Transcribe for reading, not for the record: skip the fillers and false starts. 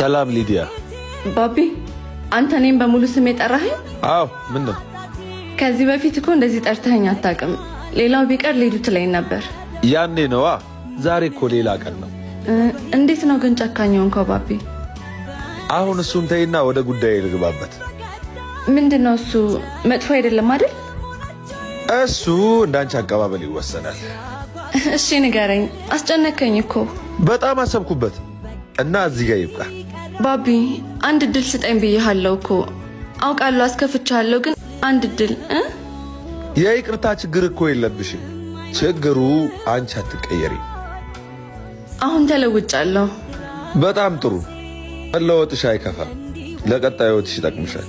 ሰላም ሊዲያ። ባቢ አንተ እኔም በሙሉ ስም የጠራኸኝ? አዎ ምን ነው? ከዚህ በፊት እኮ እንደዚህ ጠርተኸኝ አታውቅም። ሌላው ቢቀር ሊዱ ትለኝ ነበር። ያኔ ነዋ። ዛሬ እኮ ሌላ ቀን ነው። እንዴት ነው ግን ጨካኝ ሆንከው ባቢ? አሁን እሱን ተይና ወደ ጉዳይ ልግባበት። ምንድነው እሱ? መጥፎ አይደለም አይደል? እሱ እንዳንቺ አቀባበል ይወሰናል። እሺ ንገረኝ፣ አስጨነቀኝ እኮ። በጣም አሰብኩበት እና እዚህ ጋር ይብቃ። ባቢ አንድ እድል ስጠኝ ብዬሃለሁ እኮ። አውቃለሁ አስከፍቻለሁ፣ ግን አንድ እድል። የይቅርታ ችግር እኮ የለብሽም። ችግሩ አንቺ አትቀየሪ። አሁን ተለውጫለሁ። በጣም ጥሩ። መለወጥሽ አይከፋም፣ ለቀጣዩ ሕይወትሽ ይጠቅምሻል።